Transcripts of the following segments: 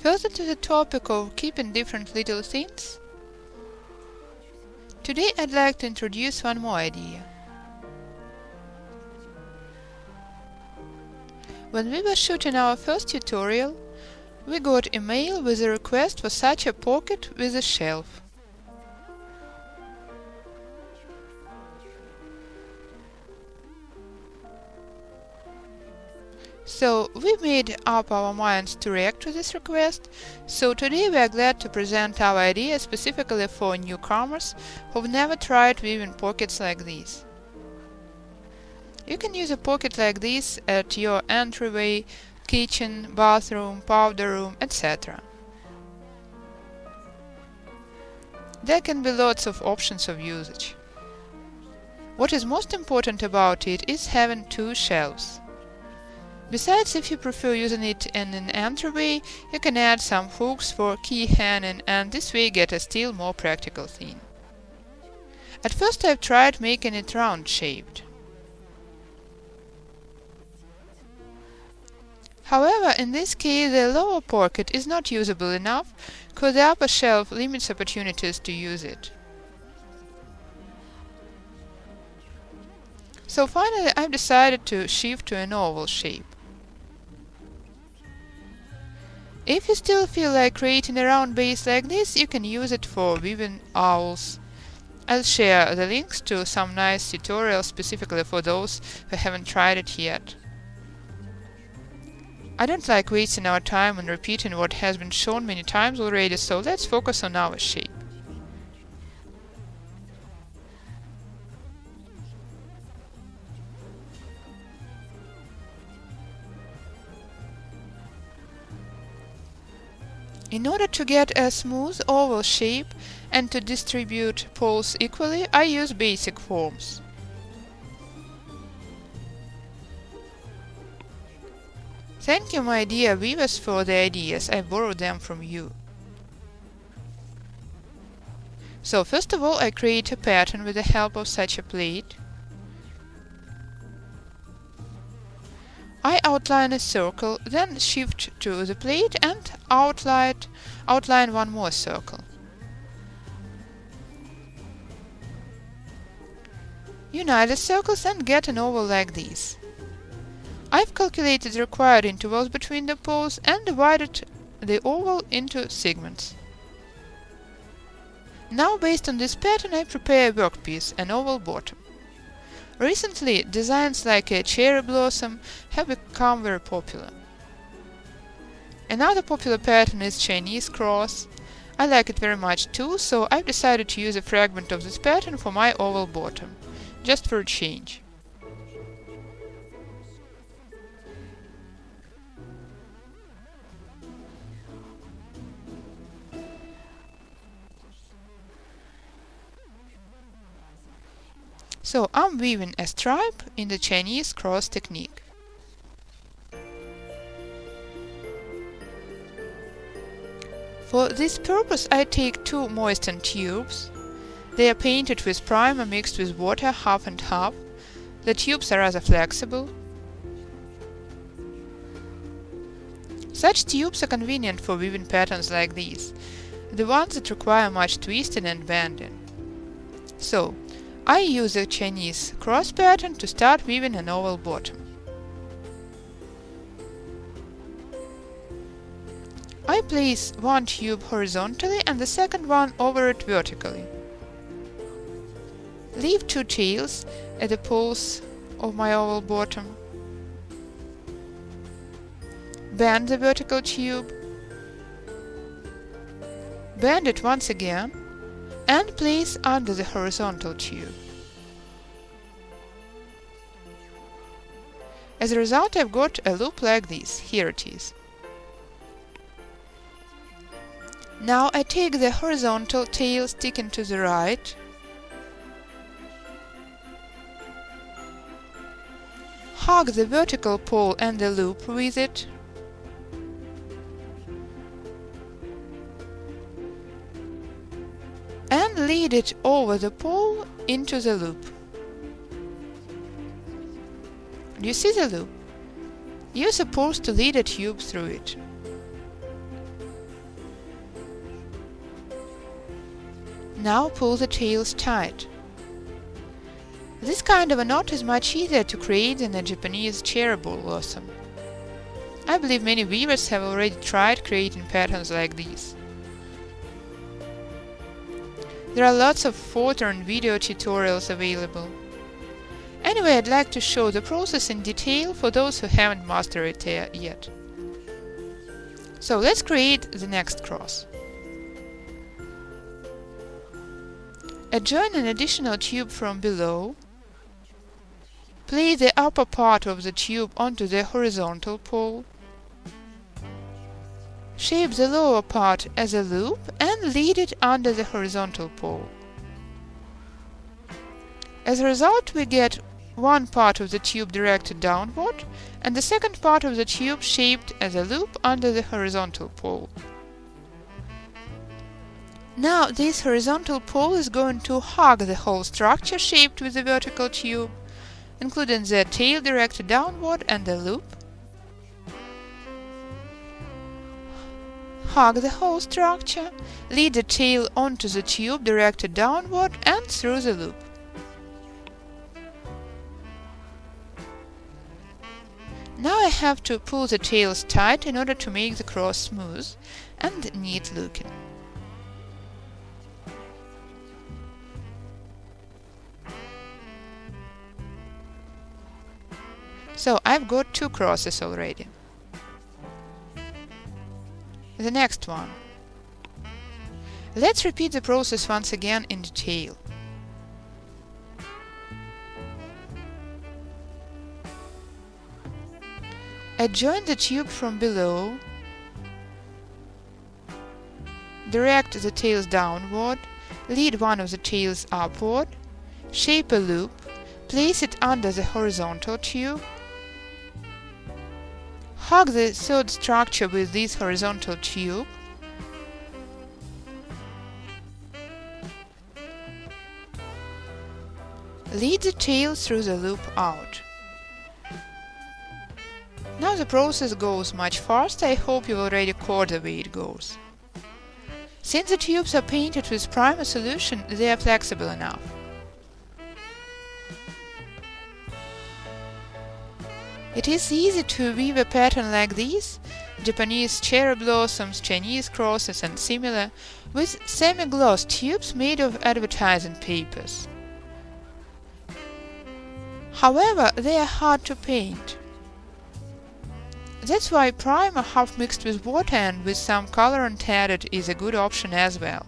Further to the topic of keeping different little things, today I'd like to introduce one more idea. When we were shooting our first tutorial, we got a mail with a request for such a pocket with a shelf. So we made up our minds to react to this request, so today we are glad to present our idea specifically for newcomers who've never tried weaving pockets like these. You can use a pocket like this at your entryway, kitchen, bathroom, powder room, etc. There can be lots of options of usage. What is most important about it is having two shelves. Besides, if you prefer using it in an entryway, you can add some hooks for key hanging and this way get a still more practical thing. At first I've tried making it round-shaped. However, in this case the lower pocket is not usable enough, because the upper shelf limits opportunities to use it. So finally I've decided to shift to an oval shape. If you still feel like creating a round base like this, you can use it for weaving owls. I'll share the links to some nice tutorials specifically for those who haven't tried it yet. I don't like wasting our time on repeating what has been shown many times already, so let's focus on our shape. In order to get a smooth oval shape and to distribute poles equally, I use basic forms. Thank you, my dear weavers, for the ideas. I borrowed them from you. So first of all I create a pattern with the help of such a plate. I outline a circle, then shift to the plate and outline one more circle. Unite the circles and get an oval like this. I've calculated the required intervals between the poles and divided the oval into segments. Now, based on this pattern, I prepare a workpiece, an oval bottom. Recently, designs like a cherry blossom have become very popular. Another popular pattern is Chinese cross. I like it very much too, so I've decided to use a fragment of this pattern for my oval bottom, just for a change. So I'm weaving a stripe in the Chinese cross technique. For this purpose I take two moistened tubes. They are painted with primer mixed with water half and half. The tubes are rather flexible. Such tubes are convenient for weaving patterns like these, the ones that require much twisting and bending. So, I use a Chinese cross pattern to start weaving an oval bottom. I place one tube horizontally and the second one over it vertically. Leave two tails at the poles of my oval bottom. Bend the vertical tube. Bend it once again and place under the horizontal tube. As a result, I've got a loop like this. Here it is. Now I take the horizontal tail sticking to the right, hug the vertical pole and the loop with it, and lead it over the pole into the loop. Do you see the loop? You're supposed to lead a tube through it. Now pull the tails tight. This kind of a knot is much easier to create than a Japanese cherry blossom. I believe many weavers have already tried creating patterns like these. There are lots of photo and video tutorials available. Anyway, I'd like to show the process in detail for those who haven't mastered it yet. So let's create the next cross. Adjoin an additional tube from below. Place the upper part of the tube onto the horizontal pole. Shape the lower part as a loop and lead it under the horizontal pole. As a result, we get one part of the tube directed downward and the second part of the tube shaped as a loop under the horizontal pole. Now this horizontal pole is going to hug the whole structure shaped with the vertical tube, including the tail directed downward and the loop. Hug the whole structure, lead the tail onto the tube directed downward and through the loop. Now I have to pull the tails tight in order to make the cross smooth and neat looking. So I've got two crosses already. The next one. Let's repeat the process once again in detail. Adjoin the tube from below. Direct the tails downward. Lead one of the tails upward. Shape a loop. Place it under the horizontal tube. Hug the third structure with this horizontal tube. Lead the tail through the loop out. Now the process goes much faster. I hope you've already caught the way it goes. Since the tubes are painted with primer solution, they are flexible enough. It is easy to weave a pattern like this, Japanese cherry blossoms, Chinese crosses and similar, with semi-gloss tubes made of advertising papers. However, they are hard to paint. That's why primer half mixed with water and with some colorant added is a good option as well.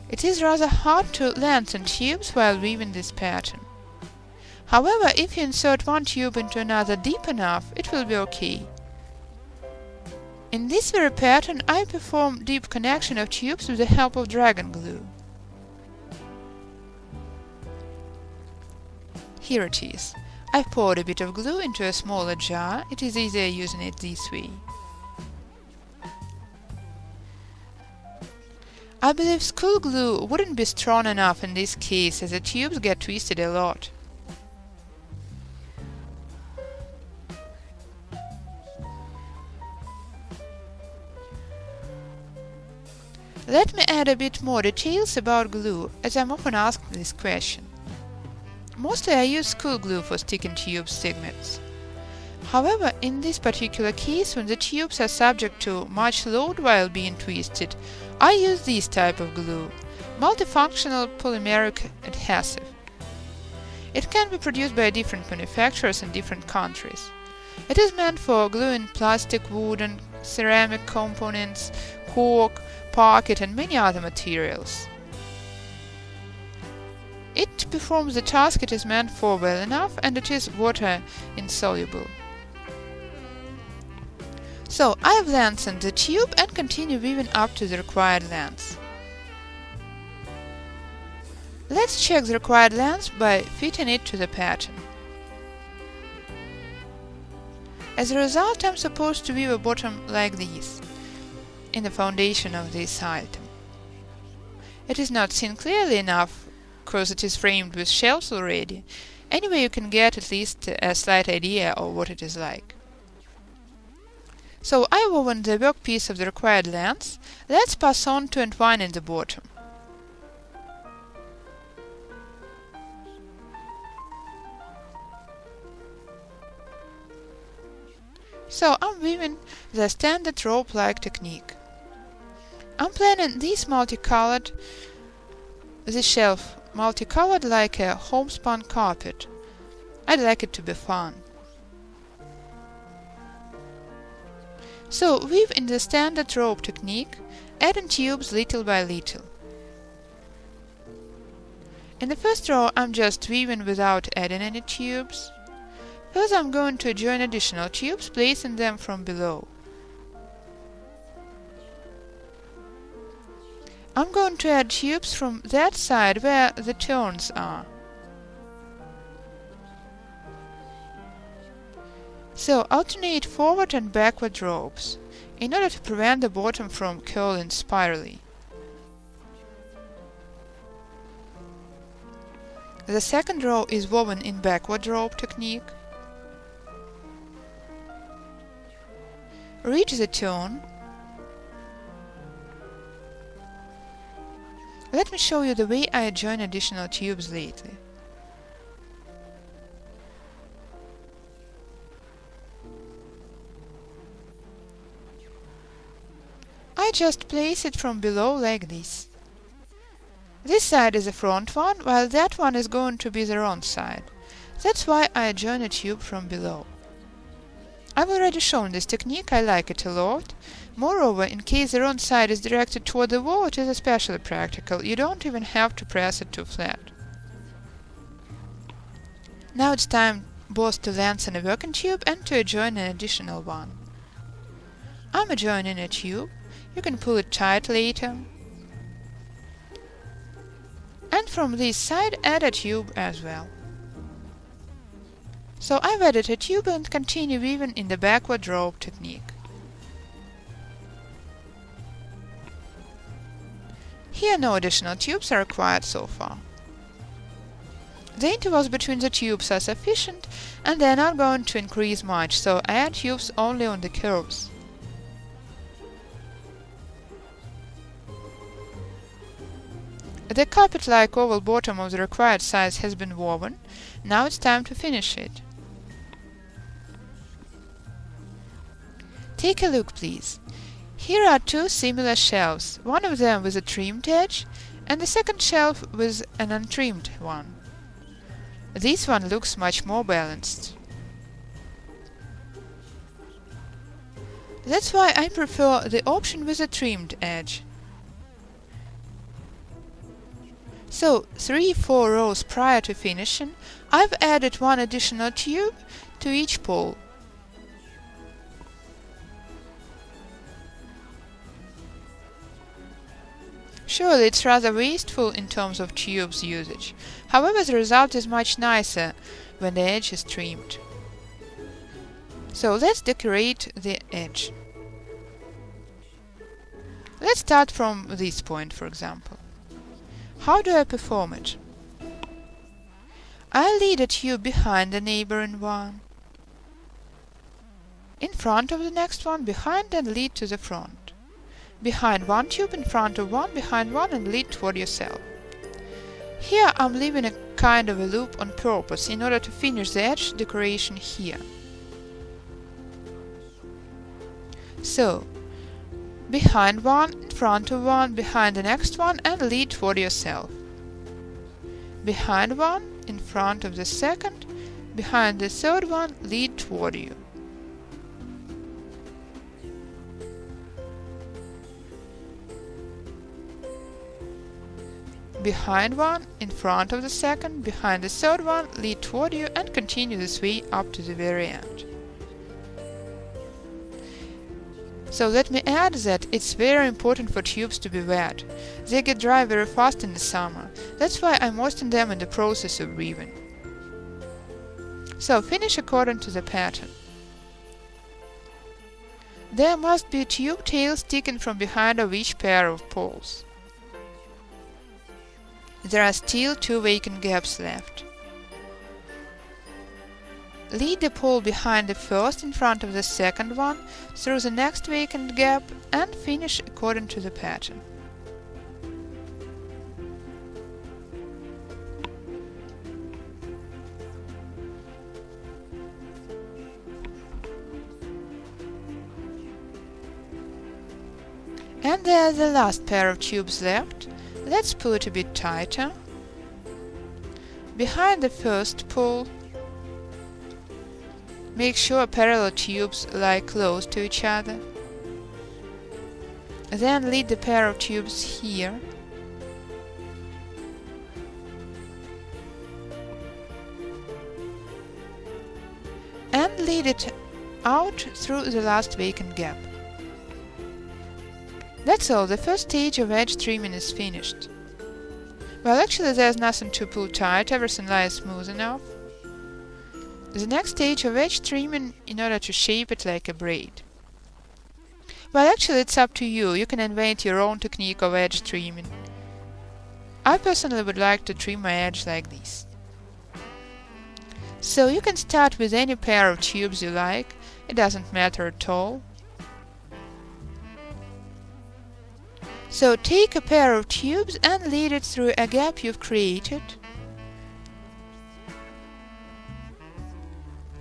It is rather hard to lengthen tubes while weaving this pattern. However, if you insert one tube into another deep enough, it will be okay. In this very pattern, I perform deep connection of tubes with the help of dragon glue. Here it is. I've poured a bit of glue into a smaller jar. It is easier using it this way. I believe school glue wouldn't be strong enough in this case, as the tubes get twisted a lot. Let me add a bit more details about glue, as I'm often asked this question. Mostly I use school glue for sticking tube segments. However, in this particular case, when the tubes are subject to much load while being twisted, I use this type of glue, multifunctional polymeric adhesive. It can be produced by different manufacturers in different countries. It is meant for gluing plastic, wooden, ceramic components, cork, parquet and many other materials. It performs the task it is meant for well enough, and it is water insoluble. So I have lengthened the tube and continue weaving up to the required length. Let's check the required length by fitting it to the pattern. As a result, I'm supposed to weave a bottom like this, in the foundation of this item. It is not seen clearly enough, because it is framed with shells already. Anyway, you can get at least a slight idea of what it is like. So I woven the workpiece of the required length. Let's pass on to entwine in the bottom. So I'm weaving the standard rope-like technique. I'm planning this shelf multicolored like a homespun carpet. I'd like it to be fun. So weave in the standard rope technique, adding tubes little by little. In the first row I'm just weaving without adding any tubes. First I'm going to join additional tubes, placing them from below. I'm going to add tubes from that side where the turns are. So alternate forward and backward ropes, in order to prevent the bottom from curling spirally. The second row is woven in backward rope technique. Reach the turn. Let me show you the way I join additional tubes lately. I just place it from below like this. This side is the front one, while that one is going to be the wrong side. That's why I join a tube from below. I've already shown this technique, I like it a lot. Moreover, in case the wrong side is directed toward the wall, it is especially practical. You don't even have to press it too flat. Now it's time both to lengthen a working tube and to adjoin an additional one. I'm adjoining a tube. You can pull it tight later. And from this side add a tube as well. So I've added a tube and continue weaving in the backward rope technique. Here no additional tubes are required so far. The intervals between the tubes are sufficient and they are not going to increase much, so I add tubes only on the curves. The carpet-like oval bottom of the required size has been woven. Now it's time to finish it. Take a look, please. Here are two similar shelves, one of them with a trimmed edge, and the second shelf with an untrimmed one. This one looks much more balanced. That's why I prefer the option with a trimmed edge. So, 3-4 rows prior to finishing, I've added one additional tube to each pole. Surely it's rather wasteful in terms of tubes usage. However, the result is much nicer when the edge is trimmed. So let's decorate the edge. Let's start from this point, for example. How do I perform it? I lead a tube behind the neighboring one, in front of the next one, behind and lead to the front. Behind one tube, in front of one, behind one and lead toward yourself. Here I'm leaving a kind of a loop on purpose in order to finish the edge decoration here. So, behind one, in front of one, behind the next one and lead toward yourself. Behind one, in front of the second, behind the third one, lead toward you. Behind one, in front of the second, behind the third one, lead toward you and continue this way up to the very end. So let me add that it's very important for tubes to be wet. They get dry very fast in the summer. That's why I moisten them in the process of weaving. So finish according to the pattern. There must be a tube tail sticking from behind of each pair of poles. There are still 2 vacant gaps left. Lead the pole behind the first in front of the second one through the next vacant gap and finish according to the pattern. And there's the last pair of tubes left. Let's pull it a bit tighter. Behind the first pull, make sure parallel tubes lie close to each other. Then lead the pair of tubes here. And lead it out through the last vacant gap. That's all, the first stage of edge trimming is finished. Well, actually there's nothing to pull tight, everything lies smooth enough. The next stage of edge trimming in order to shape it like a braid. Well, actually it's up to you, you can invent your own technique of edge trimming. I personally would like to trim my edge like this. So you can start with any pair of tubes you like, it doesn't matter at all. So take a pair of tubes and lead it through a gap you've created,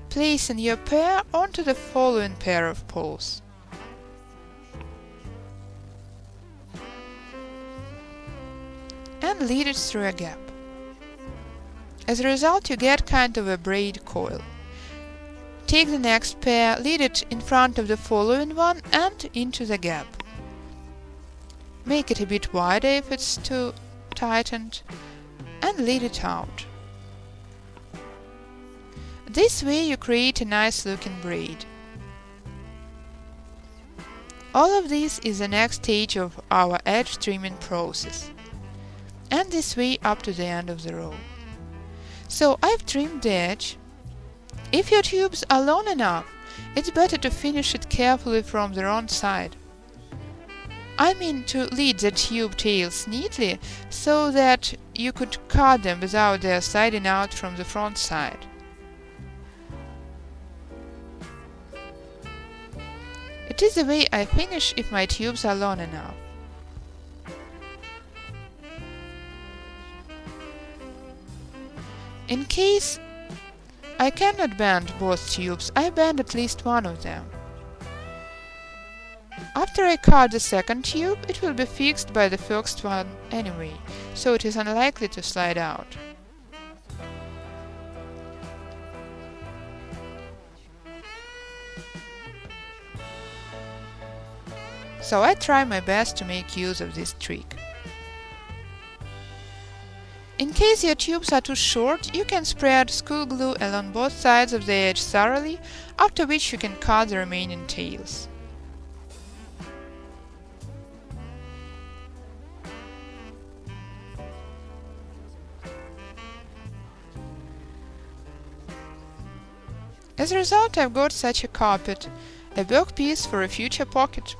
placing your pair onto the following pair of poles. And lead it through a gap. As a result, you get kind of a braid coil. Take the next pair, lead it in front of the following one and into the gap. Make it a bit wider if it's too tightened, and lead it out. This way you create a nice looking braid. All of this is the next stage of our edge trimming process, and this way up to the end of the row. So I've trimmed the edge. If your tubes are long enough, it's better to finish it carefully from the wrong side. I mean to lead the tube tails neatly so that you could cut them without their sliding out from the front side. It is the way I finish if my tubes are long enough. In case I cannot bend both tubes, I bend at least one of them. After I cut the second tube, it will be fixed by the first one anyway, so it is unlikely to slide out. So I try my best to make use of this trick. In case your tubes are too short, you can spread school glue along both sides of the edge thoroughly, after which you can cut the remaining tails. As a result, I've got such a carpet, a workpiece for a future pocket.